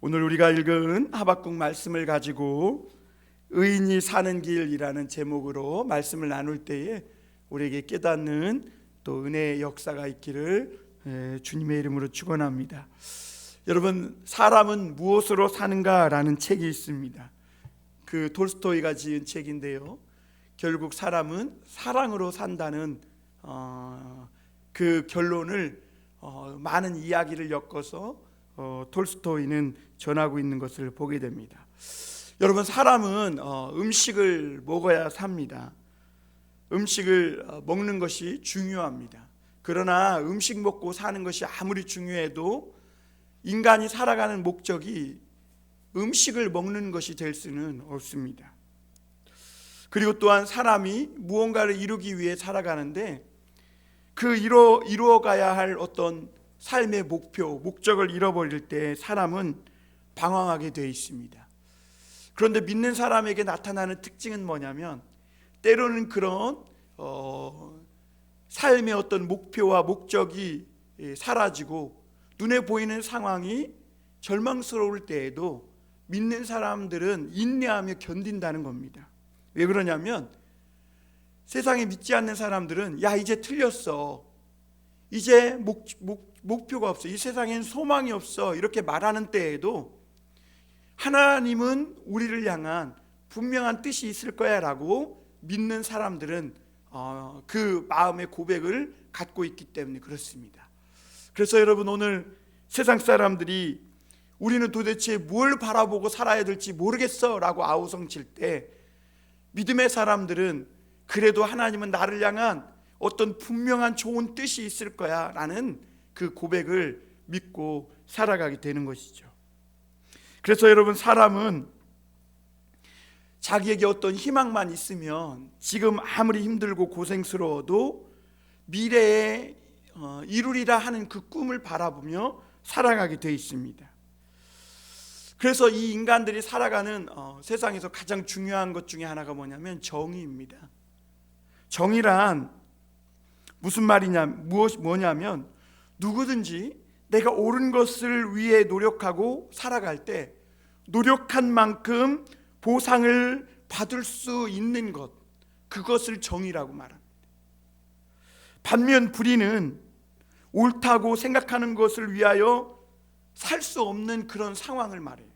오늘 우리가 읽은 하박국 말씀을 가지고 의인이 사는 길이라는 제목으로 말씀을 나눌 때에 우리에게 깨닫는 또 은혜의 역사가 있기를 주님의 이름으로 축원합니다. 여러분, 사람은 무엇으로 사는가라는 책이 있습니다. 그 톨스토이가 지은 책인데요, 결국 사람은 사랑으로 산다는 그 결론을 많은 이야기를 엮어서 톨스토이는 전하고 있는 것을 보게 됩니다. 여러분, 사람은 음식을 먹어야 삽니다. 음식을 먹는 것이 중요합니다. 그러나 음식 먹고 사는 것이 아무리 중요해도 인간이 살아가는 목적이 음식을 먹는 것이 될 수는 없습니다. 그리고 또한 사람이 무언가를 이루기 위해 살아가는데 그 이루어가야 할 어떤 삶의 목표, 목적을 잃어버릴 때 사람은 방황하게 되어 있습니다. 그런데 믿는 사람에게 나타나는 특징은 뭐냐면 때로는 그런 삶의 어떤 목표와 목적이 사라지고 눈에 보이는 상황이 절망스러울 때에도 믿는 사람들은 인내하며 견딘다는 겁니다. 왜 그러냐면 세상에 믿지 않는 사람들은 야, 이제 틀렸어, 이제 목표가 없어, 이 세상엔 소망이 없어, 이렇게 말하는 때에도 하나님은 우리를 향한 분명한 뜻이 있을 거야 라고 믿는 사람들은 그 마음의 고백을 갖고 있기 때문에 그렇습니다. 그래서 여러분, 오늘 세상 사람들이 우리는 도대체 뭘 바라보고 살아야 될지 모르겠어 라고 아우성칠 때 믿음의 사람들은 그래도 하나님은 나를 향한 어떤 분명한 좋은 뜻이 있을 거야 라는 그 고백을 믿고 살아가게 되는 것이죠. 그래서 여러분, 사람은 자기에게 어떤 희망만 있으면 지금 아무리 힘들고 고생스러워도 미래에 이루리라 하는 그 꿈을 바라보며 살아가게 되어 있습니다. 그래서 이 인간들이 살아가는 세상에서 가장 중요한 것 중에 하나가 정의입니다. 정의란 무슨 뭐냐면 누구든지 내가 옳은 것을 위해 노력하고 살아갈 때 노력한 만큼 보상을 받을 수 있는 것, 그것을 정의라고 말합니다. 반면 불의는 옳다고 생각하는 것을 위하여 살 수 없는 그런 상황을 말해요.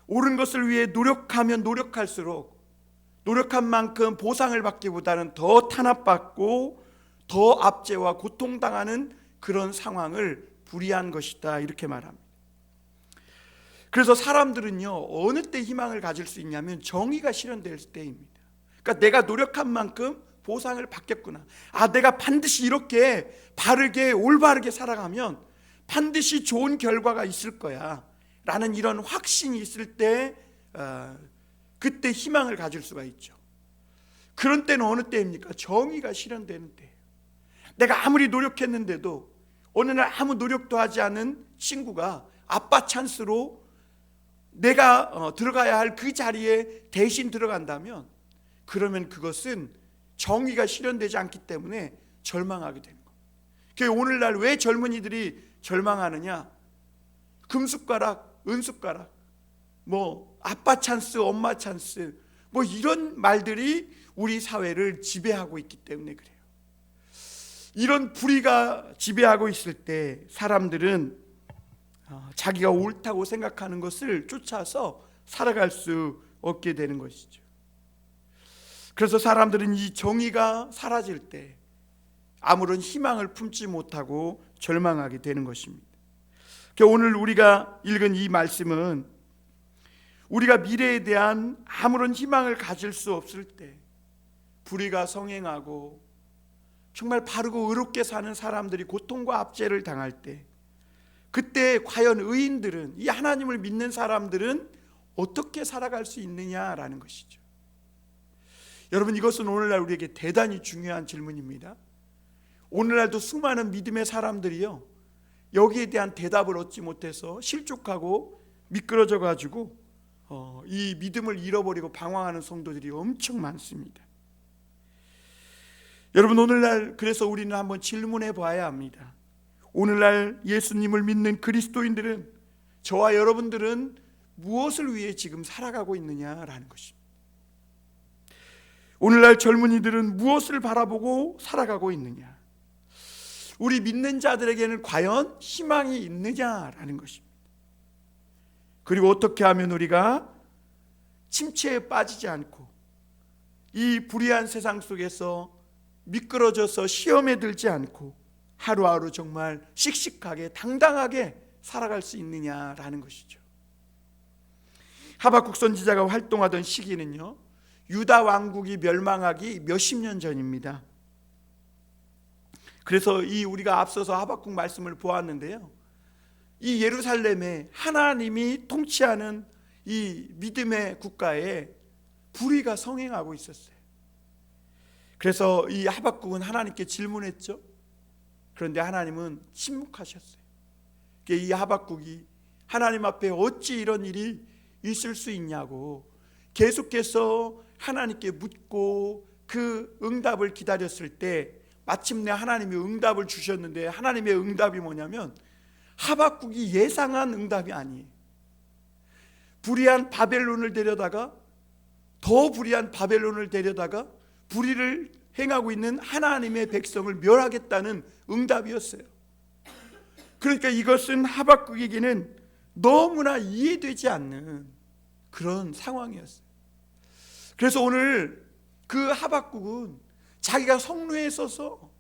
옳은 것을 위해 노력하면 노력할수록 노력한 만큼 보상을 받기보다는 더 탄압받고 더 압제와 고통당하는 그런 상황을 불의한 것이다, 이렇게 말합니다. 그래서 사람들은요, 어느 때 희망을 가질 수 있냐면 정의가 실현될 때입니다. 그러니까 내가 노력한 만큼 보상을 받겠구나, 내가 반드시 이렇게 바르게 올바르게 살아가면 반드시 좋은 결과가 있을 거야 라는 이런 확신이 있을 때 그때 희망을 가질 수가 있죠. 그런 때는 어느 때입니까? 정의가 실현되는 때예요. 내가 아무리 노력했는데도 어느 날 아무 노력도 하지 않은 친구가 아빠 찬스로 내가 들어가야 할 그 자리에 대신 들어간다면 그러면 그것은 정의가 실현되지 않기 때문에 절망하게 되는 거예요. 오늘날 왜 젊은이들이 절망하느냐? 금숟가락, 은숟가락, 아빠 찬스, 엄마 찬스, 이런 말들이 우리 사회를 지배하고 있기 때문에 그래요. 이런 불의가 지배하고 있을 때 사람들은 자기가 옳다고 생각하는 것을 쫓아서 살아갈 수 없게 되는 것이죠. 그래서 사람들은 이 정의가 사라질 때 아무런 희망을 품지 못하고 절망하게 되는 것입니다. 오늘 우리가 읽은 이 말씀은 우리가 미래에 대한 아무런 희망을 가질 수 없을 때, 불의가 성행하고 정말 바르고 의롭게 사는 사람들이 고통과 압제를 당할 때, 그때 과연 의인들은, 이 하나님을 믿는 사람들은 어떻게 살아갈 수 있느냐라는 것이죠. 여러분, 이것은 오늘날 우리에게 대단히 중요한 질문입니다. 오늘날도 수많은 믿음의 사람들이요, 여기에 대한 대답을 얻지 못해서 실족하고 미끄러져 가지고 이 믿음을 잃어버리고 방황하는 성도들이 엄청 많습니다. 여러분, 오늘날 그래서 우리는 한번 질문해 봐야 합니다. 오늘날 예수님을 믿는 그리스도인들은 저와 여러분들은 무엇을 위해 지금 살아가고 있느냐라는 것입니다. 오늘날 젊은이들은 무엇을 바라보고 살아가고 있느냐, 우리 믿는 자들에게는 과연 희망이 있느냐라는 것입니다. 그리고 어떻게 하면 우리가 침체에 빠지지 않고 이 불의한 세상 속에서 미끄러져서 시험에 들지 않고 하루하루 정말 씩씩하게 당당하게 살아갈 수 있느냐라는 것이죠. 하박국 선지자가 활동하던 시기는요, 유다 왕국이 멸망하기 몇십 년 전입니다. 그래서 우리가 앞서서 하박국 말씀을 보았는데요, 이 예루살렘에 하나님이 통치하는 이 믿음의 국가에 불의가 성행하고 있었어요. 그래서 이 하박국은 하나님께 질문했죠. 그런데 하나님은 침묵하셨어요. 이 하박국이 하나님 앞에 어찌 이런 일이 있을 수 있냐고 계속해서 하나님께 묻고 그 응답을 기다렸을 때 마침내 하나님이 응답을 주셨는데, 하나님의 응답이 뭐냐면 하박국이 예상한 응답이 아니에요. 불의한 바벨론을 데려다가, 더 불의한 바벨론을 데려다가 불의를 행하고 있는 하나님의 백성을 멸하겠다는 응답이었어요. 그러니까 이것은 하박국에게는 너무나 이해되지 않는 그런 상황이었어요. 그래서 오늘 그 하박국은 자기가 성루에 서서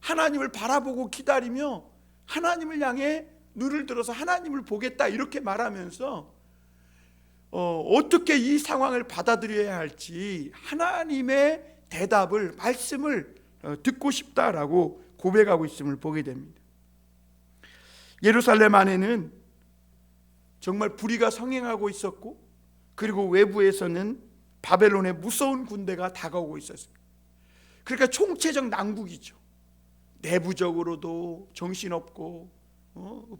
하나님을 바라보고 기다리며 하나님을 향해 눈을 들어서 하나님을 보겠다 이렇게 말하면서 어떻게 이 상황을 받아들여야 할지 하나님의 대답을, 말씀을 듣고 싶다라고 고백하고 있음을 보게 됩니다. 예루살렘 안에는 정말 불의가 성행하고 있었고, 그리고 외부에서는 바벨론의 무서운 군대가 다가오고 있었습니다. 그러니까 총체적 난국이죠. 내부적으로도 정신없고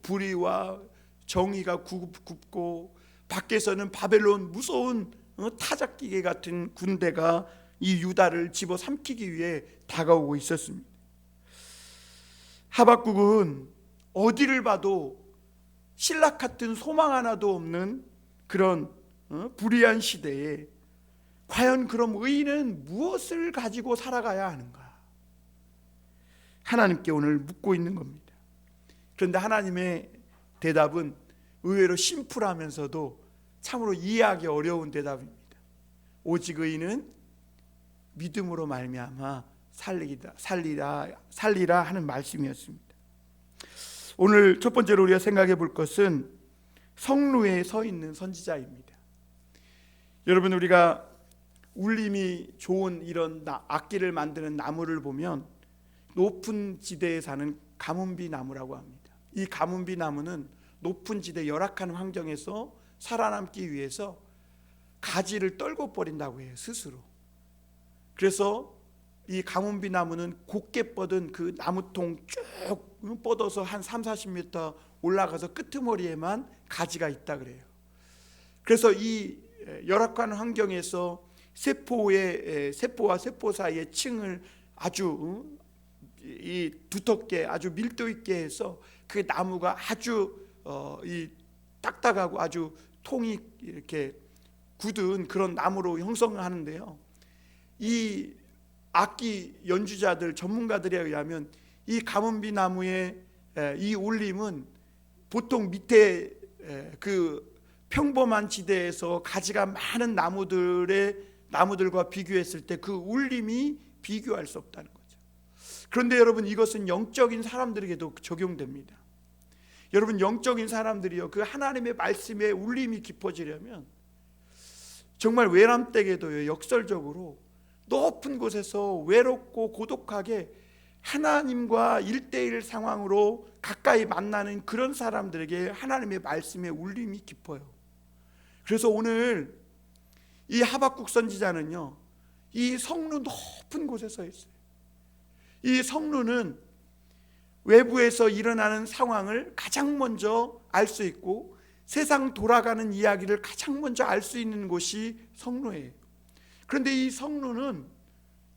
불의와 정의가 굽고, 밖에서는 바벨론 무서운 타작기계 같은 군대가 이 유다를 집어삼키기 위해 다가오고 있었습니다. 하박국은 어디를 봐도 신락 같은 소망 하나도 없는 그런 불의한 시대에 과연 그럼 의인은 무엇을 가지고 살아가야 하는가? 하나님께 오늘 묻고 있는 겁니다. 그런데 하나님의 대답은 의외로 심플하면서도 참으로 이해하기 어려운 대답입니다. 오직 의인은 믿음으로 말미암아 살리라 하는 말씀이었습니다. 오늘 첫 번째로 우리가 생각해 볼 것은 성루에 서 있는 선지자입니다. 여러분, 우리가 울림이 좋은 이런 악기를 만드는 나무를 보면 높은 지대에 사는 가뭄비 나무라고 합니다. 이 가뭄비 나무는 높은 지대, 열악한 환경에서 살아남기 위해서 가지를 떨궈 버린다고 해요, 스스로. 그래서 이 가뭄비 나무는 곧게 뻗은 그 나무통 쭉 뻗어서 한 30-40m 올라가서 끄트머리에만 가지가 있다 그래요. 그래서 이 열악한 환경에서 세포와 세포 사이의 층을 아주 이 두텁게, 아주 밀도 있게 해서 그 나무가 아주 이 딱딱하고 아주 통이 이렇게 굳은 그런 나무로 형성을 하는데요, 이 악기 연주자들, 전문가들에 의하면 이 가뭄비 나무의 이 울림은 보통 밑에 그 평범한 지대에서 가지가 많은 나무들과 비교했을 때 그 울림이 비교할 수 없다는 거죠. 그런데 여러분, 이것은 영적인 사람들에게도 적용됩니다. 여러분, 영적인 사람들이요, 그 하나님의 말씀에 울림이 깊어지려면 정말 외람되게도요, 역설적으로 높은 곳에서 외롭고 고독하게 하나님과 1대1 상황으로 가까이 만나는 그런 사람들에게 하나님의 말씀에 울림이 깊어요. 그래서 오늘 이 하박국 선지자는요, 이 성루 높은 곳에 서 있어요. 이 성루는 외부에서 일어나는 상황을 가장 먼저 알 수 있고 세상 돌아가는 이야기를 가장 먼저 알 수 있는 곳이 성루예요. 그런데 이 성루는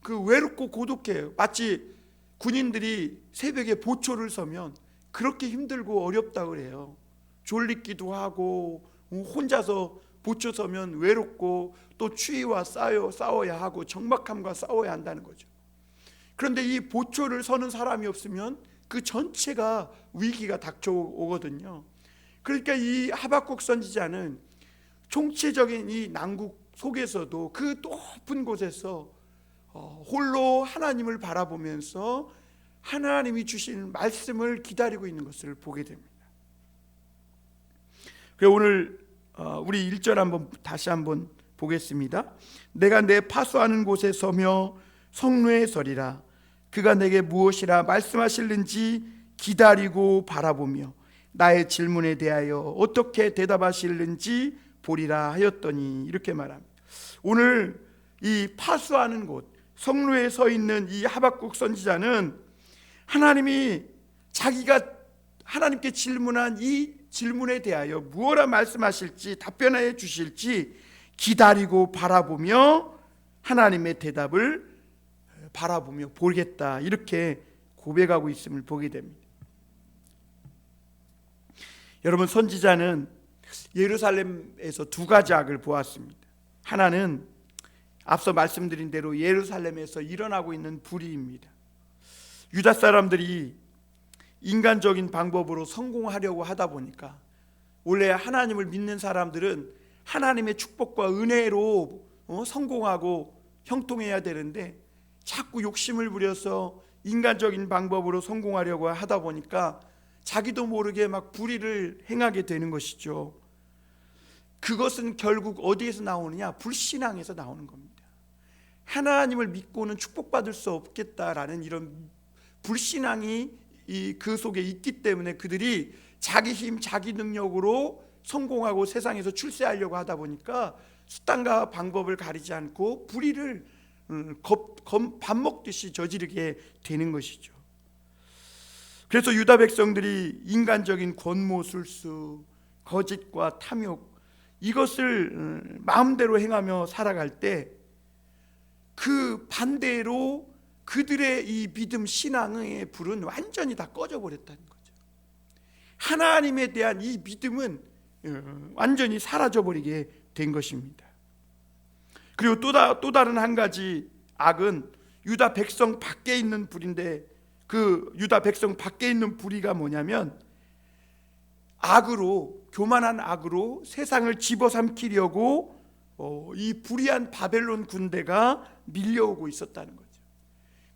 그 외롭고 고독해요. 마치 군인들이 새벽에 보초를 서면 그렇게 힘들고 어렵다고 그래요. 졸리기도 하고 혼자서 보초 서면 외롭고 또 추위와 싸워야 하고 적막함과 싸워야 한다는 거죠. 그런데 이 보초를 서는 사람이 없으면 그 전체가 위기가 닥쳐오거든요. 그러니까 이 하박국 선지자는 총체적인 이 난국 속에서도 그 높은 곳에서 홀로 하나님을 바라보면서 하나님이 주신 말씀을 기다리고 있는 것을 보게 됩니다. 그래서 오늘 우리 1절 다시 한번 보겠습니다. 내가 내 파수하는 곳에 서며 성루에 서리라. 그가 내게 무엇이라 말씀하실는지 기다리고 바라보며 나의 질문에 대하여 어떻게 대답하실는지 보리라 하였더니, 이렇게 말합니다. 오늘 이 파수하는 곳 성루에 서 있는 이 하박국 선지자는 하나님이 자기가 하나님께 질문한 이 질문에 대하여 무엇라 말씀하실지 답변해 주실지 기다리고 바라보며 하나님의 대답을 바라보며 보겠다, 이렇게 고백하고 있음을 보게 됩니다. 여러분, 선지자는 예루살렘에서 두 가지 악을 보았습니다. 하나는 앞서 말씀드린 대로 예루살렘에서 일어나고 있는 불의입니다. 유다 사람들이 인간적인 방법으로 성공하려고 하다 보니까, 원래 하나님을 믿는 사람들은 하나님의 축복과 은혜로 성공하고 형통해야 되는데 자꾸 욕심을 부려서 인간적인 방법으로 성공하려고 하다 보니까 자기도 모르게 막 불의를 행하게 되는 것이죠. 그것은 결국 어디에서 나오느냐? 불신앙에서 나오는 겁니다. 하나님을 믿고는 축복받을 수 없겠다라는 이런 불신앙이 그 속에 있기 때문에 그들이 자기 힘, 자기 능력으로 성공하고 세상에서 출세하려고 하다 보니까 수단과 방법을 가리지 않고 불의를 밥 먹듯이 저지르게 되는 것이죠. 그래서 유다 백성들이 인간적인 권모술수, 거짓과 탐욕, 이것을 마음대로 행하며 살아갈 때 그 반대로 그들의 이 믿음 신앙의 불은 완전히 다 꺼져버렸다는 거죠. 하나님에 대한 이 믿음은 완전히 사라져버리게 된 것입니다. 그리고 또 다른 한 가지 악은 유다 백성 밖에 있는 불인데, 그 유다 백성 밖에 있는 불의가 뭐냐면 악으로, 교만한 악으로 세상을 집어삼키려고 이 불의한 바벨론 군대가 밀려오고 있었다는 거죠.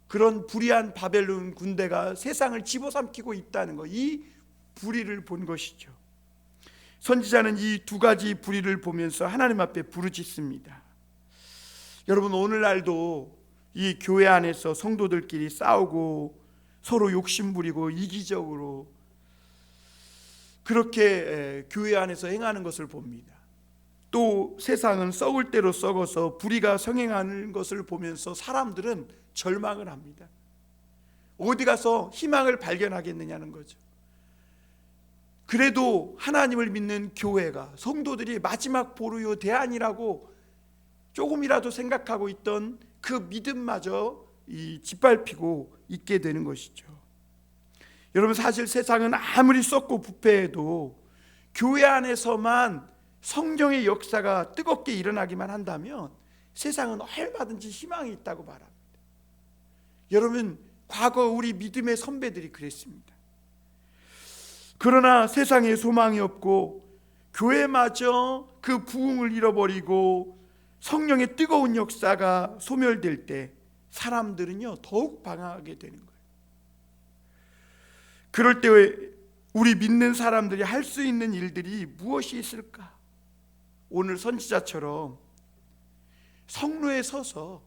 그런 불의한 바벨론 군대가 세상을 집어삼키고 있다는 거, 이 불의를 본 것이죠. 선지자는 이 두 가지 불의를 보면서 하나님 앞에 부르짖습니다. 여러분, 오늘날도 이 교회 안에서 성도들끼리 싸우고 서로 욕심부리고 이기적으로 그렇게 교회 안에서 행하는 것을 봅니다. 또 세상은 썩을 대로 썩어서 불의가 성행하는 것을 보면서 사람들은 절망을 합니다. 어디 가서 희망을 발견하겠느냐는 거죠. 그래도 하나님을 믿는 교회가, 성도들이 마지막 보루요 대안이라고 조금이라도 생각하고 있던 그 믿음마저 짓밟히고 있게 되는 것이죠. 여러분, 사실 세상은 아무리 썩고 부패해도 교회 안에서만 성경의 역사가 뜨겁게 일어나기만 한다면 세상은 얼마든지 희망이 있다고 말합니다. 여러분, 과거 우리 믿음의 선배들이 그랬습니다. 그러나 세상에 소망이 없고 교회마저 그 부흥을 잃어버리고 성령의 뜨거운 역사가 소멸될 때 사람들은요 더욱 방황하게 되는 거예요. 그럴 때 우리 믿는 사람들이 할 수 있는 일들이 무엇이 있을까? 오늘 선지자처럼 성루에 서서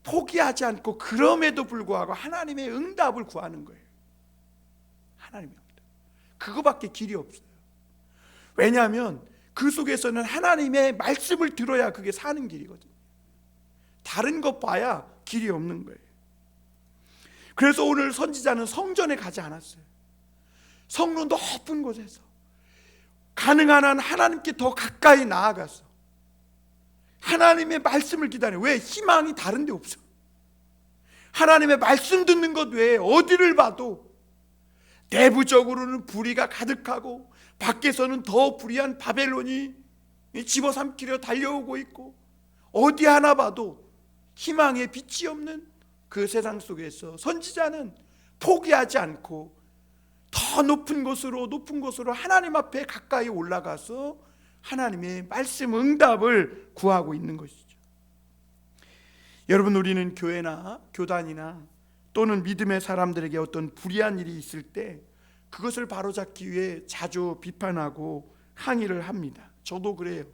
포기하지 않고 그럼에도 불구하고 하나님의 응답을 구하는 거예요. 하나님의 응답, 그거밖에 길이 없어요. 왜냐하면 그 속에서는 하나님의 말씀을 들어야 그게 사는 길이거든요. 다른 것 봐야 길이 없는 거예요. 그래서 오늘 선지자는 성전에 가지 않았어요. 성루 높은 곳에서 가능한 한 하나님께 더 가까이 나아가서 하나님의 말씀을 기다려요. 왜? 희망이 다른 데 없어. 하나님의 말씀 듣는 것 외에 어디를 봐도 내부적으로는 불의가 가득하고 밖에서는 더 불의한 바벨론이 집어삼키려 달려오고 있고, 어디 하나 봐도 희망의 빛이 없는 그 세상 속에서 선지자는 포기하지 않고 더 높은 곳으로 하나님 앞에 가까이 올라가서 하나님의 말씀 응답을 구하고 있는 것이죠. 여러분, 우리는 교회나 교단이나 또는 믿음의 사람들에게 어떤 불의한 일이 있을 때 그것을 바로잡기 위해 자주 비판하고 항의를 합니다. 저도 그래요.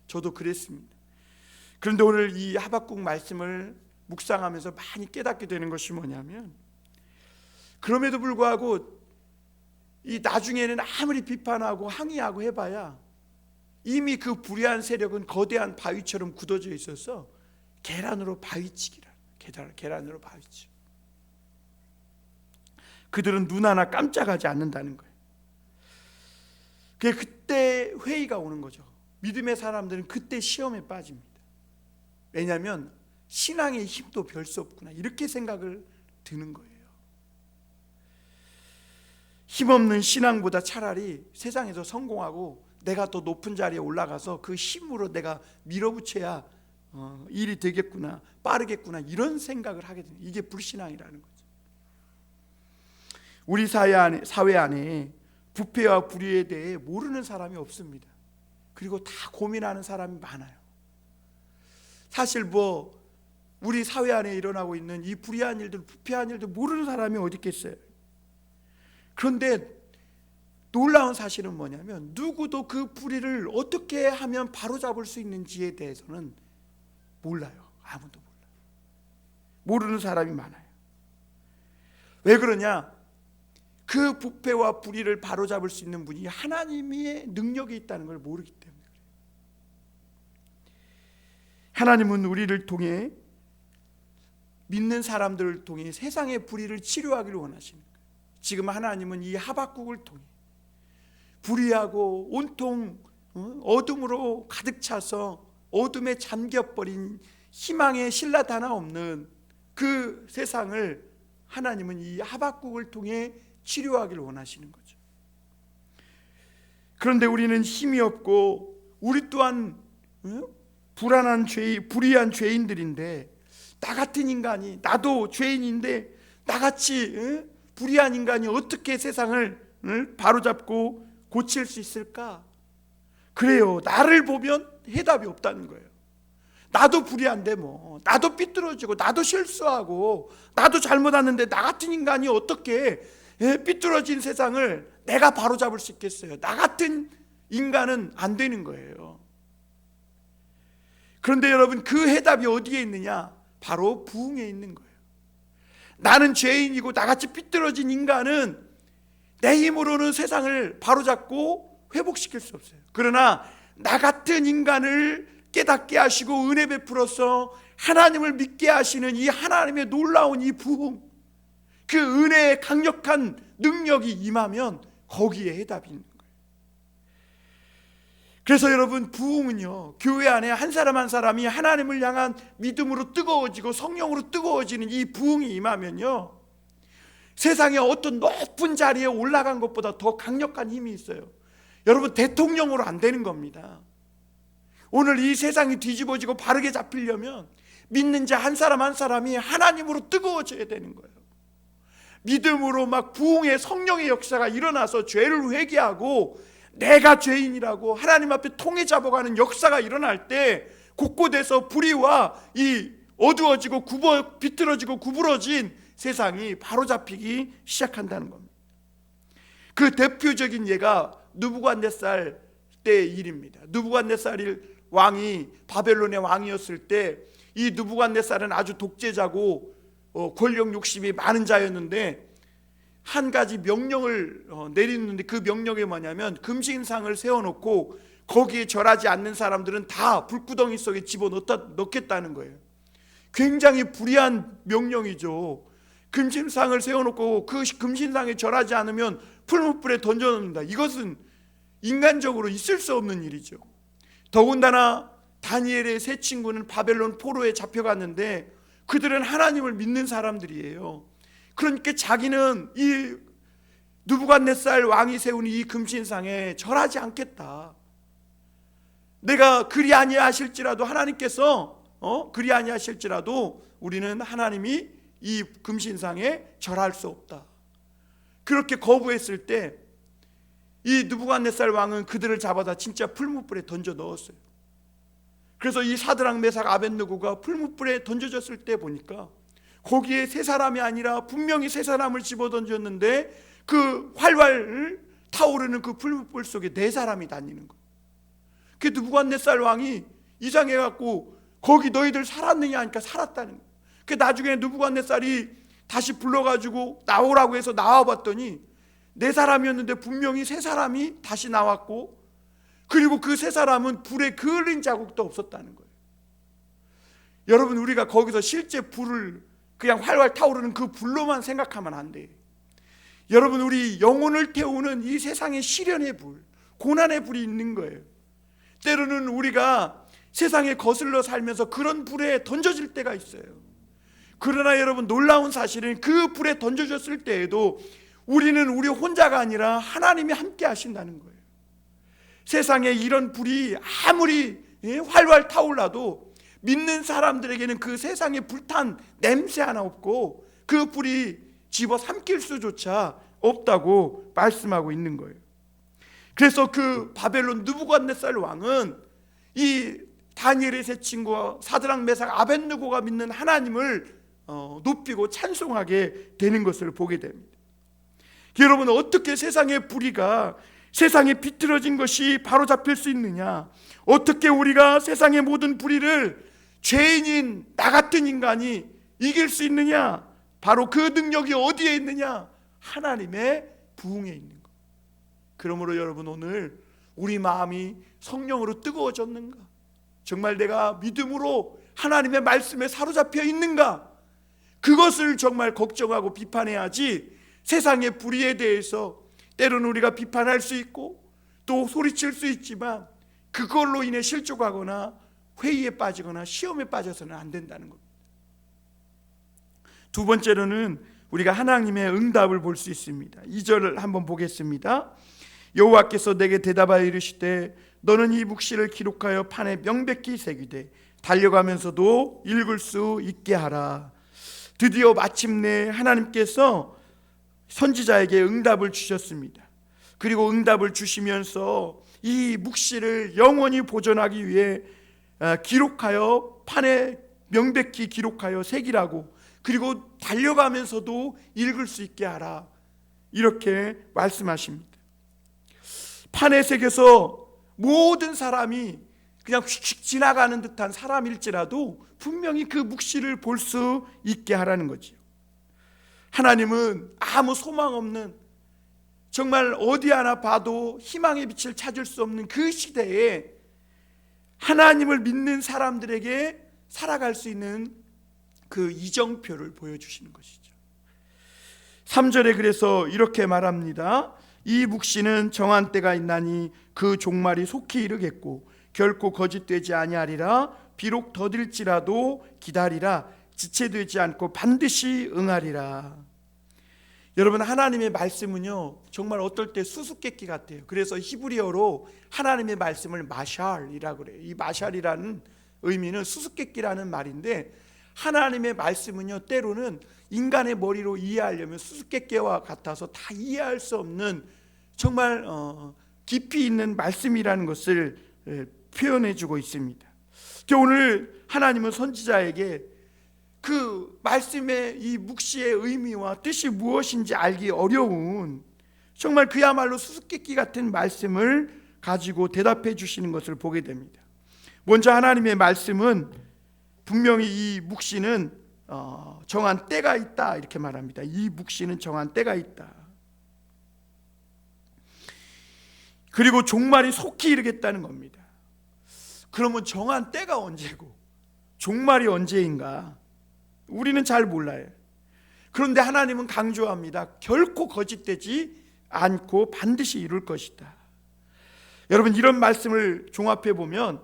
저도 그랬습니다. 그런데 오늘 이 하박국 말씀을 묵상하면서 많이 깨닫게 되는 것이 뭐냐면, 그럼에도 불구하고 이 나중에는 아무리 비판하고 항의하고 해봐야 이미 그 불의한 세력은 거대한 바위처럼 굳어져 있어서 계란으로 바위치기라. 계란으로 바위치. 그들은 눈 하나 깜짝하지 않는다는 거예요. 그때 회의가 오는 거죠. 믿음의 사람들은 그때 시험에 빠집니다. 왜냐하면 신앙의 힘도 별 수 없구나, 이렇게 생각을 드는 거예요. 힘없는 신앙보다 차라리 세상에서 성공하고 내가 더 높은 자리에 올라가서 그 힘으로 내가 밀어붙여야 일이 되겠구나, 빠르겠구나, 이런 생각을 하게 됩니다. 이게 불신앙이라는 거죠. 우리 사회 안에 부패와 불의에 대해 모르는 사람이 없습니다. 그리고 다 고민하는 사람이 많아요. 사실 우리 사회 안에 일어나고 있는 이 불의한 일들, 부패한 일들 모르는 사람이 어디 있겠어요. 그런데 놀라운 사실은 뭐냐면, 누구도 그 불의를 어떻게 하면 바로잡을 수 있는지에 대해서는 몰라요. 아무도 몰라요. 모르는 사람이 많아요. 왜 그러냐? 그 부패와 불의를 바로잡을 수 있는 분이 하나님의 능력이 있다는 걸 모르기 때문에 그래요. 하나님은 우리를 통해, 믿는 사람들을 통해 세상의 불의를 치료하기를 원하시는 거예요. 지금 하나님은 이 하박국을 통해 불의하고 온통 어둠으로 가득 차서 어둠에 잠겨버린 희망의 신라 하나 없는 그 세상을 하나님은 이 하박국을 통해 치료하기를 원하시는 거죠. 그런데 우리는 힘이 없고 우리 또한 불의한 죄인들인데, 나 같은 인간이, 나도 죄인인데 나같이 불의한 인간이 어떻게 세상을 바로잡고 고칠 수 있을까? 그래요. 나를 보면 해답이 없다는 거예요. 나도 불의한데 나도 삐뚤어지고 나도 실수하고 나도 잘못하는데 나 같은 인간이 어떻게 삐뚤어진 세상을 내가 바로잡을 수 있겠어요? 나 같은 인간은 안 되는 거예요. 그런데 여러분, 그 해답이 어디에 있느냐? 바로 부흥에 있는 거예요. 나는 죄인이고 나같이 삐뚤어진 인간은 내 힘으로는 세상을 바로잡고 회복시킬 수 없어요. 그러나 나 같은 인간을 깨닫게 하시고 은혜 베풀어서 하나님을 믿게 하시는 이 하나님의 놀라운 이 부흥, 그 은혜의 강력한 능력이 임하면 거기에 해답이 있는 거예요. 그래서 여러분, 부흥은요, 교회 안에 한 사람 한 사람이 하나님을 향한 믿음으로 뜨거워지고 성령으로 뜨거워지는 이 부흥이 임하면요, 세상에 어떤 높은 자리에 올라간 것보다 더 강력한 힘이 있어요. 여러분, 대통령으로 안 되는 겁니다. 오늘 이 세상이 뒤집어지고 바르게 잡히려면 믿는 자 한 사람 한 사람이 하나님으로 뜨거워져야 되는 거예요. 믿음으로 막 부흥의 성령의 역사가 일어나서 죄를 회개하고 내가 죄인이라고 하나님 앞에 통해 잡아가는 역사가 일어날 때 곳곳에서 불의와 이 어두워지고 비틀어지고 구부러진 세상이 바로잡히기 시작한다는 겁니다. 그 대표적인 예가 느부갓네살 때의 일입니다. 느부갓네살 왕이 바벨론의 왕이었을 때, 이 느부갓네살은 아주 독재자고 권력 욕심이 많은 자였는데 한 가지 명령을 내리는데, 그 명령이 뭐냐면 금신상을 세워놓고 거기에 절하지 않는 사람들은 다 불구덩이 속에 집어넣겠다는 거예요. 굉장히 불의한 명령이죠. 금신상을 세워놓고 그 금신상에 절하지 않으면 풀무불에 던져놓는다. 이것은 인간적으로 있을 수 없는 일이죠. 더군다나 다니엘의 세 친구는 바벨론 포로에 잡혀갔는데 그들은 하나님을 믿는 사람들이에요. 그러니까 자기는 이 느부갓네살 왕이 세운 이 금신상에 절하지 않겠다. 내가 그리 아니하실지라도 하나님께서 그리 아니하실지라도 우리는 하나님이 이 금신상에 절할 수 없다. 그렇게 거부했을 때 이 느부갓네살 왕은 그들을 잡아다 진짜 풀무불에 던져 넣었어요. 그래서 이 사드락 메삭 아벳느고가 풀무불에 던져졌을 때 보니까 거기에 세 사람이 아니라 분명히 세 사람을 집어 던졌는데 그 활활 타오르는 그 풀무불 속에 네 사람이 다니는 거예요. 그 느부갓네살 왕이 이상해갖고 거기 너희들 살았느냐 하니까 살았다는 거예요. 그 나중에 느부갓네살이 다시 불러가지고 나오라고 해서 나와봤더니 네 사람이었는데 분명히 세 사람이 다시 나왔고, 그리고 그 세 사람은 불에 그을린 자국도 없었다는 거예요. 여러분, 우리가 거기서 실제 불을 그냥 활활 타오르는 그 불로만 생각하면 안 돼요. 여러분, 우리 영혼을 태우는 이 세상의 시련의 불, 고난의 불이 있는 거예요. 때로는 우리가 세상에 거슬러 살면서 그런 불에 던져질 때가 있어요. 그러나 여러분, 놀라운 사실은 그 불에 던져졌을 때에도 우리는 우리 혼자가 아니라 하나님이 함께 하신다는 거예요. 세상에 이런 불이 아무리 활활 타올라도 믿는 사람들에게는 그 세상에 불탄 냄새 하나 없고 그 불이 집어 삼킬 수조차 없다고 말씀하고 있는 거예요. 그래서 그 바벨론 느부갓네살 왕은 이 다니엘의 세 친구와 사드락 메삭 아벳느고가 믿는 하나님을 높이고 찬송하게 되는 것을 보게 됩니다. 여러분, 어떻게 세상의 불의가, 세상에 비틀어진 것이 바로잡힐 수 있느냐? 어떻게 우리가 세상의 모든 불의를 죄인인 나 같은 인간이 이길 수 있느냐? 바로 그 능력이 어디에 있느냐? 하나님의 부흥에 있는 것. 그러므로 여러분, 오늘 우리 마음이 성령으로 뜨거워졌는가? 정말 내가 믿음으로 하나님의 말씀에 사로잡혀 있는가? 그것을 정말 걱정하고 비판해야지, 세상의 불의에 대해서 때로는 우리가 비판할 수 있고 또 소리칠 수 있지만 그걸로 인해 실족하거나 회의에 빠지거나 시험에 빠져서는 안 된다는 겁니다. 두 번째로는 우리가 하나님의 응답을 볼 수 있습니다. 2절을 한번 보겠습니다. 여호와께서 내게 대답하여 이르시되 너는 이 묵시를 기록하여 판에 명백히 새기되 달려가면서도 읽을 수 있게 하라. 드디어 마침내 하나님께서 선지자에게 응답을 주셨습니다. 그리고 응답을 주시면서 이 묵시를 영원히 보존하기 위해 기록하여 판에 명백히 기록하여 새기라고, 그리고 달려가면서도 읽을 수 있게 하라, 이렇게 말씀하십니다. 판에 새겨서 모든 사람이 그냥 휙휙 지나가는 듯한 사람일지라도 분명히 그 묵시를 볼 수 있게 하라는 거지요. 하나님은 아무 소망 없는, 정말 어디 하나 봐도 희망의 빛을 찾을 수 없는 그 시대에 하나님을 믿는 사람들에게 살아갈 수 있는 그 이정표를 보여주시는 것이죠. 3절에 그래서 이렇게 말합니다. 이 묵시는 정한 때가 있나니 그 종말이 속히 이르겠고 결코 거짓되지 아니하리라. 비록 더딜지라도 기다리라. 지체되지 않고 반드시 응하리라. 여러분, 하나님의 말씀은요 정말 어떨 때 수수께끼 같아요. 그래서 히브리어로 하나님의 말씀을 마샬이라고 그래요. 이 마샬이라는 의미는 수수께끼라는 말인데, 하나님의 말씀은요 때로는 인간의 머리로 이해하려면 수수께끼와 같아서 다 이해할 수 없는 정말 깊이 있는 말씀이라는 것을 표현해 주고 있습니다. 오늘 하나님은 선지자에게 그 말씀의 이 묵시의 의미와 뜻이 무엇인지 알기 어려운 정말 그야말로 수수께끼 같은 말씀을 가지고 대답해 주시는 것을 보게 됩니다. 먼저 하나님의 말씀은 분명히 이 묵시는 정한 때가 있다, 이렇게 말합니다. 이 묵시는 정한 때가 있다. 그리고 종말이 속히 이르겠다는 겁니다. 그러면 정한 때가 언제고 종말이 언제인가? 우리는 잘 몰라요. 그런데 하나님은 강조합니다. 결코 거짓되지 않고 반드시 이룰 것이다. 여러분, 이런 말씀을 종합해 보면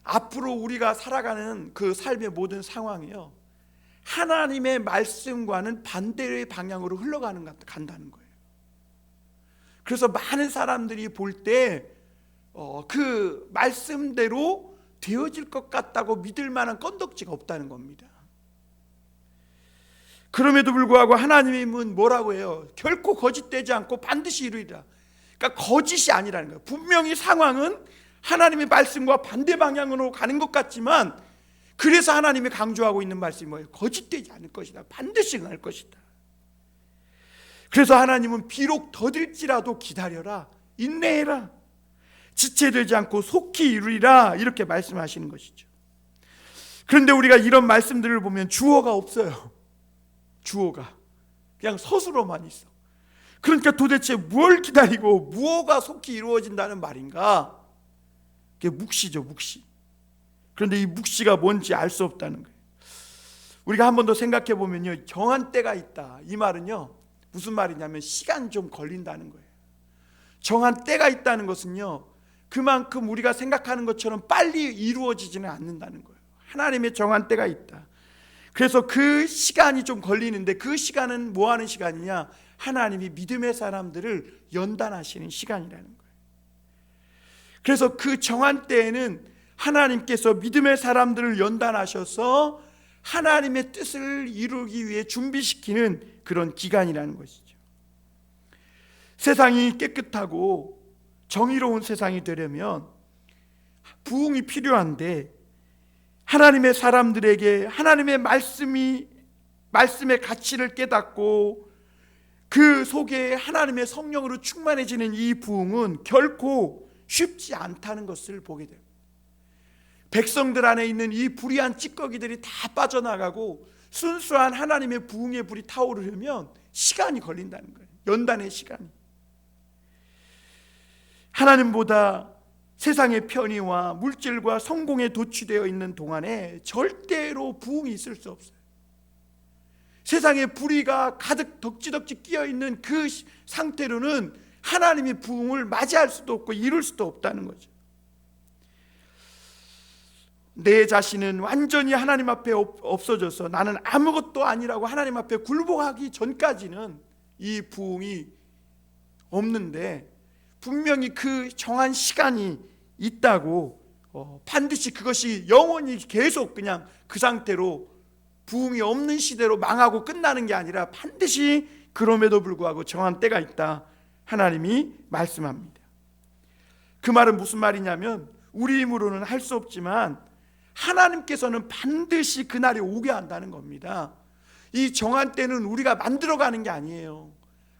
앞으로 우리가 살아가는 그 삶의 모든 상황이요 하나님의 말씀과는 반대의 방향으로 흘러가는 간다는 거예요. 그래서 많은 사람들이 볼 때 그 말씀대로 되어질 것 같다고 믿을 만한 건덕지가 없다는 겁니다. 그럼에도 불구하고 하나님은 뭐라고 해요? 결코 거짓되지 않고 반드시 이루리라. 그러니까 거짓이 아니라는 거예요. 분명히 상황은 하나님의 말씀과 반대 방향으로 가는 것 같지만, 그래서 하나님이 강조하고 있는 말씀이 뭐예요? 거짓되지 않을 것이다. 반드시 응할 것이다. 그래서 하나님은 비록 더딜지라도 기다려라, 인내해라, 지체되지 않고 속히 이루리라, 이렇게 말씀하시는 것이죠. 그런데 우리가 이런 말씀들을 보면 주어가 없어요. 주어가 그냥 서술어만 있어. 그러니까 도대체 뭘 기다리고 무엇가 속히 이루어진다는 말인가? 그게 묵시죠, 묵시. 그런데 이 묵시가 뭔지 알 수 없다는 거예요. 우리가 한 번 더 생각해 보면요, 정한 때가 있다, 이 말은요 무슨 말이냐면 시간이 좀 걸린다는 거예요. 정한 때가 있다는 것은요, 그만큼 우리가 생각하는 것처럼 빨리 이루어지지는 않는다는 거예요. 하나님의 정한 때가 있다. 그래서 그 시간이 좀 걸리는데, 그 시간은 뭐 하는 시간이냐? 하나님이 믿음의 사람들을 연단하시는 시간이라는 거예요. 그래서 그 정한 때에는 하나님께서 믿음의 사람들을 연단하셔서 하나님의 뜻을 이루기 위해 준비시키는 그런 기간이라는 것이죠. 세상이 깨끗하고 정의로운 세상이 되려면 부흥이 필요한데, 하나님의 사람들에게 하나님의 말씀의 가치를 깨닫고 그 속에 하나님의 성령으로 충만해지는 이 부흥은 결코 쉽지 않다는 것을 보게 됩니다. 백성들 안에 있는 이 불의한 찌꺼기들이 다 빠져나가고 순수한 하나님의 부흥의 불이 타오르려면 시간이 걸린다는 거예요. 연단의 시간이. 하나님보다 세상의 편의와 물질과 성공에 도취되어 있는 동안에 절대로 부흥이 있을 수 없어요. 세상의 불의가 가득 덕지덕지 끼어있는 그 상태로는 하나님의 부흥을 맞이할 수도 없고 이룰 수도 없다는 거죠. 내 자신은 완전히 하나님 앞에 없어져서 나는 아무것도 아니라고 하나님 앞에 굴복하기 전까지는 이 부흥이 없는데, 분명히 그 정한 시간이 있다고, 반드시 그것이 영원히 계속 그냥 그 상태로 부흥이 없는 시대로 망하고 끝나는 게 아니라 반드시 그럼에도 불구하고 정한 때가 있다, 하나님이 말씀합니다. 그 말은 무슨 말이냐면, 우리 힘으로는 할 수 없지만 하나님께서는 반드시 그날이 오게 한다는 겁니다. 이 정한 때는 우리가 만들어가는 게 아니에요.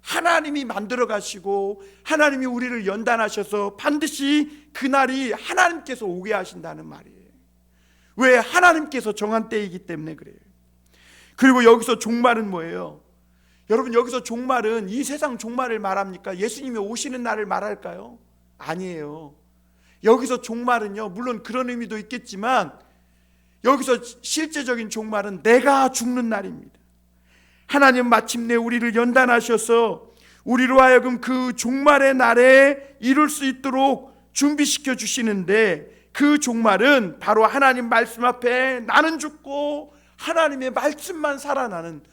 하나님이 만들어 가시고 하나님이 우리를 연단하셔서 반드시 그날이 하나님께서 오게 하신다는 말이에요. 왜? 하나님께서 정한 때이기 때문에 그래요. 그리고 여기서 종말은 뭐예요? 여러분, 여기서 종말은 이 세상 종말을 말합니까? 예수님이 오시는 날을 말할까요? 아니에요. 여기서 종말은요, 물론 그런 의미도 있겠지만 여기서 실제적인 종말은 내가 죽는 날입니다. 하나님 마침내 우리를 연단하셔서 우리로 하여금 그 종말의 날에 이룰 수 있도록 준비시켜 주시는데, 그 종말은 바로 하나님 말씀 앞에 나는 죽고 하나님의 말씀만 살아나는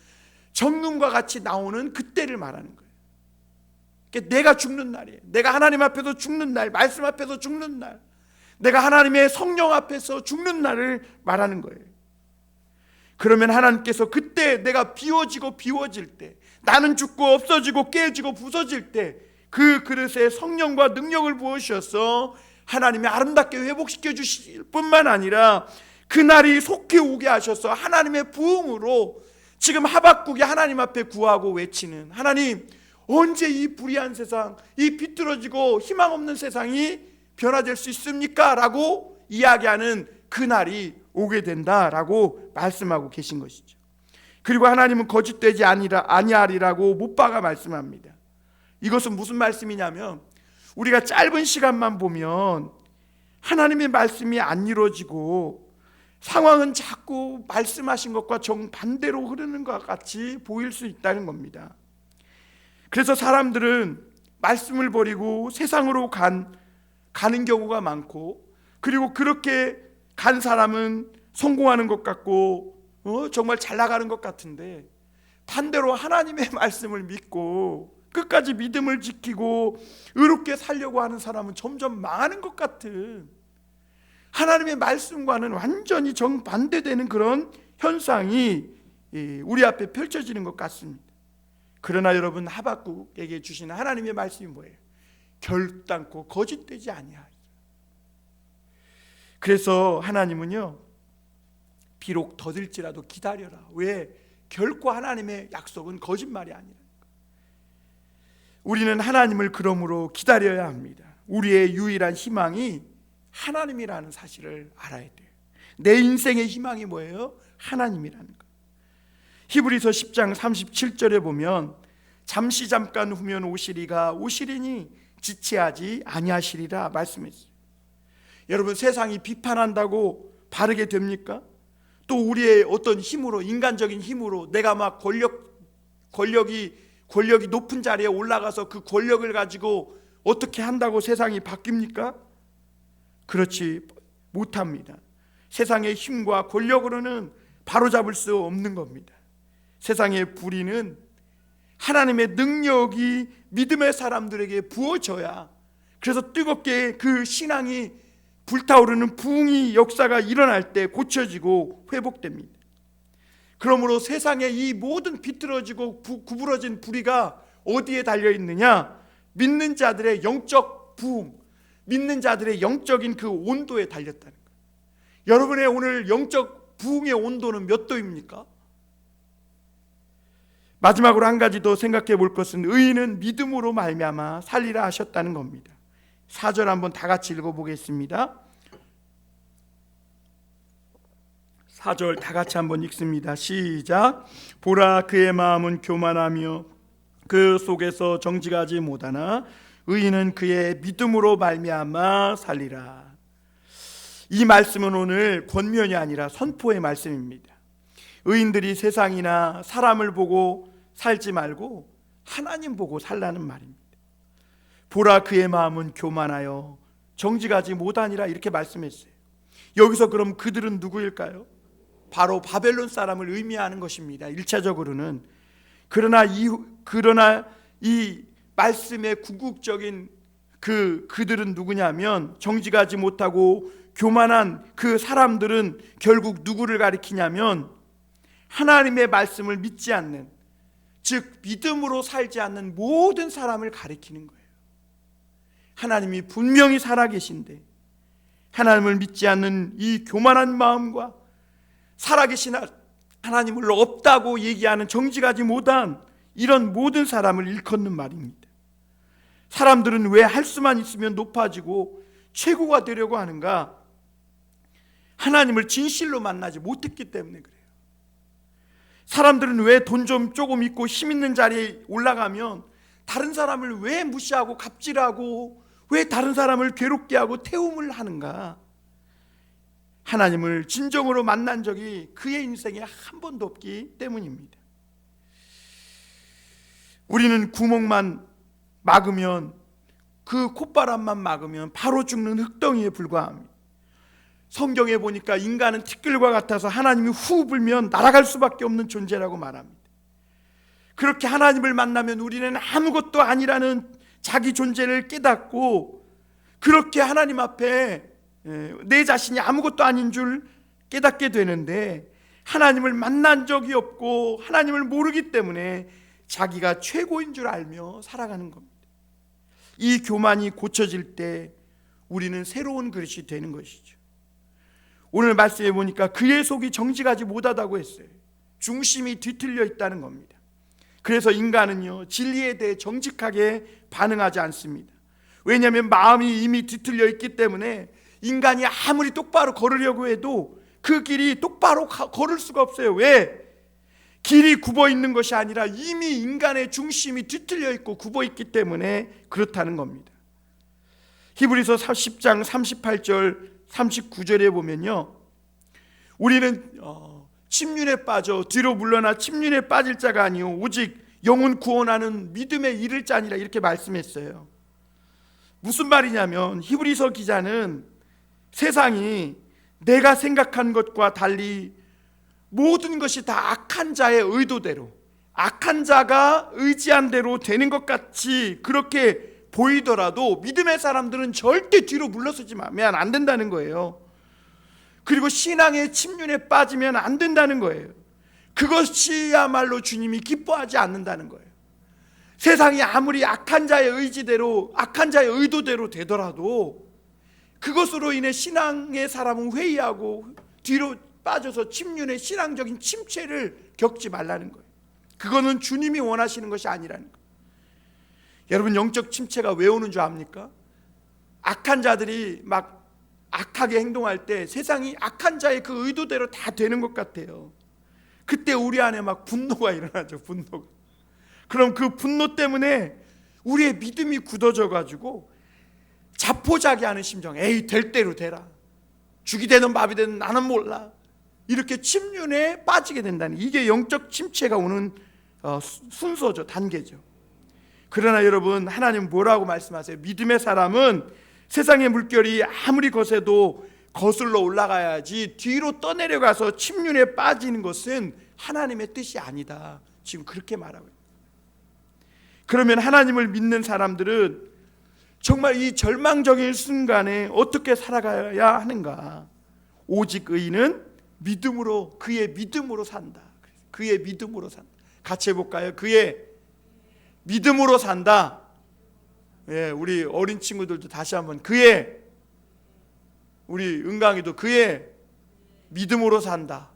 정금과 같이 나오는 그때를 말하는 거예요. 그러니까 내가 죽는 날이에요. 내가 하나님 앞에서 죽는 날, 말씀 앞에서 죽는 날, 내가 하나님의 성령 앞에서 죽는 날을 말하는 거예요. 그러면 하나님께서 그때 내가 비워질 때, 나는 죽고 없어지고 깨지고 부서질 때, 그 그릇에 성령과 능력을 부으셔서 하나님이 아름답게 회복시켜 주실 뿐만 아니라 그날이 속히 오게 하셔서 하나님의 부흥으로 지금 하박국이 하나님 앞에 구하고 외치는, 하나님 언제 이 불의한 세상, 이 비뚤어지고 희망 없는 세상이 변화될 수 있습니까? 라고 이야기하는 그날이 오게 된다라고 말씀하고 계신 것이죠. 그리고 하나님은 거짓되지 아니하리라고 못 박아 말씀합니다. 이것은 무슨 말씀이냐면, 우리가 짧은 시간만 보면 하나님의 말씀이 안 이루어지고 상황은 자꾸 말씀하신 것과 정반대로 흐르는 것 같이 보일 수 있다는 겁니다. 그래서 사람들은 말씀을 버리고 세상으로 가는 경우가 많고, 그리고 그렇게 간 사람은 성공하는 것 같고 정말 잘 나가는 것 같은데, 반대로 하나님의 말씀을 믿고 끝까지 믿음을 지키고 의롭게 살려고 하는 사람은 점점 많은 것 같은, 하나님의 말씀과는 완전히 정반대되는 그런 현상이 우리 앞에 펼쳐지는 것 같습니다. 그러나 여러분, 하박국에게 주시는 하나님의 말씀이 뭐예요? 결단코 거짓되지 아니하리라. 그래서 하나님은요, 비록 더딜지라도 기다려라. 왜? 결코 하나님의 약속은 거짓말이 아니라. 우리는 하나님을 그러므로 기다려야 합니다. 우리의 유일한 희망이 하나님이라는 사실을 알아야 돼요. 내 인생의 희망이 뭐예요? 하나님이라는 것. 히브리서 10장 37절에 보면 잠시 잠깐 후면 오시리가 오시리니 지체하지 아니하시리라 말씀했어요. 여러분, 세상이 비판한다고 바르게 됩니까? 또 우리의 어떤 힘으로, 인간적인 힘으로 내가 막 권력이 높은 자리에 올라가서 그 권력을 가지고 어떻게 한다고 세상이 바뀝니까? 그렇지 못합니다. 세상의 힘과 권력으로는 바로잡을 수 없는 겁니다. 세상의 불의는 하나님의 능력이 믿음의 사람들에게 부어져야, 그래서 뜨겁게 그 신앙이 불타오르는 부흥의 역사가 일어날 때 고쳐지고 회복됩니다. 그러므로 세상의 이 모든 비틀어지고 구부러진 불의가 어디에 달려 있느냐? 믿는 자들의 영적 부흥, 믿는 자들의 영적인 그 온도에 달렸다는 거예요. 여러분의 오늘 영적 부흥의 온도는 몇 도입니까? 마지막으로 한 가지 더 생각해 볼 것은 의인은 믿음으로 말미암아 살리라 하셨다는 겁니다. 4절 한번 다 같이 읽어보겠습니다. 4절 다 같이 한번 읽습니다. 시작. 보라, 그의 마음은 교만하며 그 속에서 정직하지 못하나 의인은 그의 믿음으로 말미암아 살리라. 이 말씀은 오늘 권면이 아니라 선포의 말씀입니다. 의인들이 세상이나 사람을 보고 살지 말고 하나님 보고 살라는 말입니다. 보라, 그의 마음은 교만하여 정직하지 못하니라, 이렇게 말씀했어요. 여기서 그럼 그들은 누구일까요? 바로 바벨론 사람을 의미하는 것입니다. 1차적으로는. 그러나 이 말씀의 궁극적인 그들은 누구냐면, 정직하지 못하고 교만한 그 사람들은 결국 누구를 가리키냐면 하나님의 말씀을 믿지 않는, 즉 믿음으로 살지 않는 모든 사람을 가리키는 거예요. 하나님이 분명히 살아계신데 하나님을 믿지 않는 이 교만한 마음과 살아계신 하나님을 없다고 얘기하는 정직하지 못한 이런 모든 사람을 일컫는 말입니다. 사람들은 왜 할 수만 있으면 높아지고 최고가 되려고 하는가? 하나님을 진실로 만나지 못했기 때문에 그래요. 사람들은 왜 돈 좀 조금 있고 힘 있는 자리에 올라가면 다른 사람을 왜 무시하고 갑질하고 왜 다른 사람을 괴롭게 하고 태움을 하는가? 하나님을 진정으로 만난 적이 그의 인생에 한 번도 없기 때문입니다. 우리는 구멍만 막으면, 그 콧바람만 막으면 바로 죽는 흙덩이에 불과합니다. 성경에 보니까 인간은 티끌과 같아서 하나님이 후 불면 날아갈 수밖에 없는 존재라고 말합니다. 그렇게 하나님을 만나면 우리는 아무것도 아니라는 자기 존재를 깨닫고, 그렇게 하나님 앞에 내 자신이 아무것도 아닌 줄 깨닫게 되는데, 하나님을 만난 적이 없고 하나님을 모르기 때문에 자기가 최고인 줄 알며 살아가는 겁니다. 이 교만이 고쳐질 때 우리는 새로운 그릇이 되는 것이죠. 오늘 말씀해 보니까 그의 속이 정직하지 못하다고 했어요. 중심이 뒤틀려 있다는 겁니다. 그래서 인간은요, 진리에 대해 정직하게 반응하지 않습니다. 왜냐하면 마음이 이미 뒤틀려 있기 때문에 인간이 아무리 똑바로 걸으려고 해도 그 길이 똑바로 걸을 수가 없어요. 왜? 길이 굽어 있는 것이 아니라 이미 인간의 중심이 뒤틀려 있고 굽어 있기 때문에 그렇다는 겁니다. 히브리서 10장 38절 39절에 보면요, 우리는 침륜에 빠져 뒤로 물러나 침륜에 빠질 자가 아니요 오직 영혼 구원하는 믿음에 이를 자니라, 이렇게 말씀했어요. 무슨 말이냐면, 히브리서 기자는 세상이 내가 생각한 것과 달리 모든 것이 다 악한 자의 의도대로, 악한 자가 의지한 대로 되는 것 같이 그렇게 보이더라도 믿음의 사람들은 절대 뒤로 물러서지면 안 된다는 거예요. 그리고 신앙의 침륜에 빠지면 안 된다는 거예요. 그것이야말로 주님이 기뻐하지 않는다는 거예요. 세상이 아무리 악한 자의 의지대로, 악한 자의 의도대로 되더라도 그것으로 인해 신앙의 사람은 회의하고 뒤로 빠져서 침륜의 신앙적인 침체를 겪지 말라는 거예요. 그거는 주님이 원하시는 것이 아니라는 거예요. 여러분, 영적 침체가 왜 오는 줄 압니까? 악한 자들이 막 악하게 행동할 때 세상이 악한 자의 그 의도대로 다 되는 것 같아요. 그때 우리 안에 막 분노가 일어나죠. 분노가. 그럼 그 분노 때문에 우리의 믿음이 굳어져 가지고 자포자기하는 심정, 에이 될 대로 되라, 죽이 되든 밥이 되든 나는 몰라, 이렇게 침륜에 빠지게 된다는, 이게 영적 침체가 오는 순서죠. 단계죠. 그러나 여러분, 하나님 뭐라고 말씀하세요? 믿음의 사람은 세상의 물결이 아무리 거세도 거슬러 올라가야지 뒤로 떠내려가서 침륜에 빠지는 것은 하나님의 뜻이 아니다. 지금 그렇게 말하고 있어요. 그러면 하나님을 믿는 사람들은 정말 이 절망적인 순간에 어떻게 살아가야 하는가? 오직 의인은 믿음으로, 그의 믿음으로 산다. 그의 믿음으로 산다. 같이 해볼까요? 그의 믿음으로 산다. 예, 우리 어린 친구들도 다시 한번, 그의, 우리 은강이도 그의 믿음으로 산다.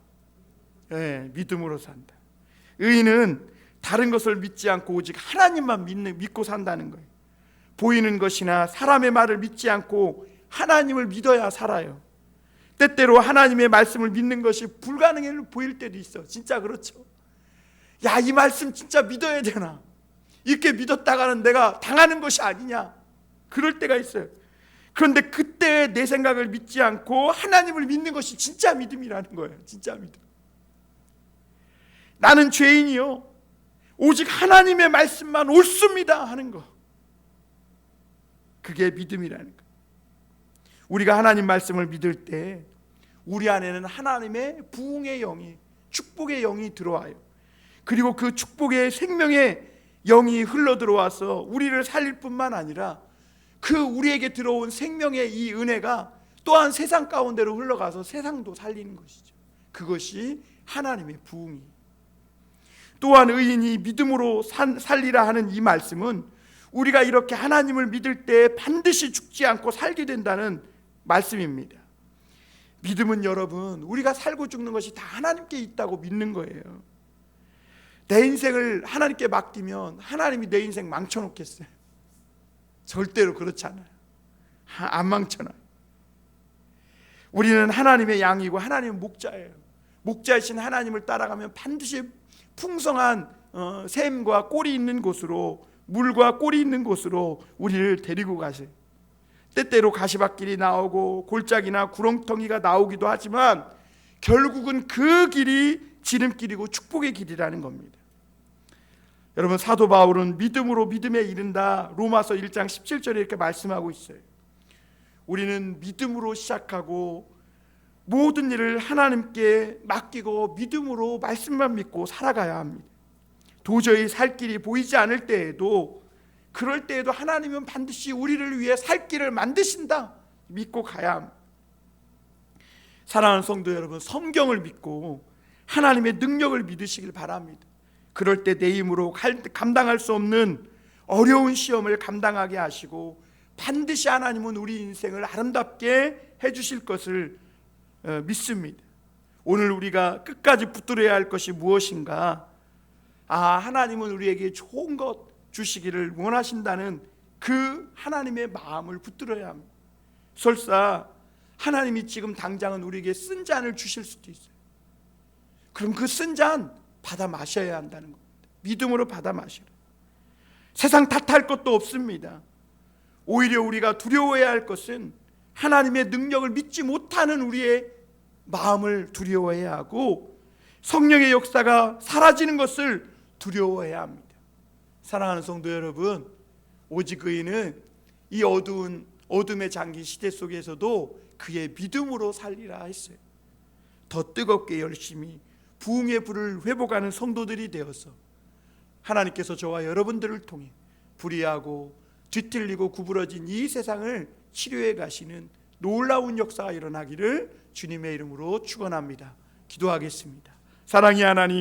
예, 믿음으로 산다. 의인은 다른 것을 믿지 않고 오직 하나님만 믿고 산다는 거예요. 보이는 것이나 사람의 말을 믿지 않고 하나님을 믿어야 살아요. 때때로 하나님의 말씀을 믿는 것이 불가능해 보일 때도 있어. 진짜 그렇죠. 야, 이 말씀 진짜 믿어야 되나? 이렇게 믿었다가는 내가 당하는 것이 아니냐? 그럴 때가 있어요. 그런데 그때 내 생각을 믿지 않고 하나님을 믿는 것이 진짜 믿음이라는 거예요. 진짜 믿음. 나는 죄인이요, 오직 하나님의 말씀만 옳습니다 하는 거, 그게 믿음이라는 거. 우리가 하나님 말씀을 믿을 때 우리 안에는 하나님의 부흥의 영이, 축복의 영이 들어와요. 그리고 그 축복의 생명의 영이 흘러 들어와서 우리를 살릴 뿐만 아니라 그 우리에게 들어온 생명의 이 은혜가 또한 세상 가운데로 흘러가서 세상도 살리는 것이죠. 그것이 하나님의 부흥이. 또한 의인이 믿음으로 살리라 하는 이 말씀은 우리가 이렇게 하나님을 믿을 때 반드시 죽지 않고 살게 된다는 말씀입니다. 믿음은 여러분, 우리가 살고 죽는 것이 다 하나님께 있다고 믿는 거예요. 내 인생을 하나님께 맡기면 하나님이 내 인생 망쳐놓겠어요? 절대로 그렇지 않아요. 안 망쳐놔요. 우리는 하나님의 양이고 하나님은 목자예요. 목자이신 하나님을 따라가면 반드시 풍성한 샘과 꼴이 있는 곳으로, 물과 꼴이 있는 곳으로 우리를 데리고 가세요. 때때로 가시밭길이 나오고 골짜기나 구렁텅이가 나오기도 하지만 결국은 그 길이 지름길이고 축복의 길이라는 겁니다. 여러분, 사도 바울은 믿음으로 믿음에 이른다, 로마서 1장 17절에 이렇게 말씀하고 있어요. 우리는 믿음으로 시작하고 모든 일을 하나님께 맡기고 믿음으로 말씀만 믿고 살아가야 합니다. 도저히 살 길이 보이지 않을 때에도, 그럴 때에도 하나님은 반드시 우리를 위해 살 길을 만드신다 믿고 가야 합니다. 사랑하는 성도 여러분, 성경을 믿고 하나님의 능력을 믿으시길 바랍니다. 그럴 때 내 힘으로 감당할 수 없는 어려운 시험을 감당하게 하시고 반드시 하나님은 우리 인생을 아름답게 해주실 것을 믿습니다. 오늘 우리가 끝까지 붙들어야 할 것이 무엇인가? 하나님은 우리에게 좋은 것 주시기를 원하신다는 그 하나님의 마음을 붙들어야 합니다. 설사 하나님이 지금 당장은 우리에게 쓴 잔을 주실 수도 있어요. 그럼 그 쓴 잔 받아 마셔야 한다는 겁니다. 믿음으로 받아 마시라. 세상 탓할 것도 없습니다. 오히려 우리가 두려워해야 할 것은 하나님의 능력을 믿지 못하는 우리의 마음을 두려워해야 하고 성령의 역사가 사라지는 것을 두려워해야 합니다. 사랑하는 성도 여러분, 오직 의인은 이 어둠의 장기 시대 속에서도 그의 믿음으로 살리라 했어요. 더 뜨겁게 열심히 부흥의 불을 회복하는 성도들이 되어서 하나님께서 저와 여러분들을 통해 불의하고 뒤틀리고 구부러진 이 세상을 치료해 가시는 놀라운 역사가 일어나기를 주님의 이름으로 축원합니다. 기도하겠습니다. 사랑의 하나님,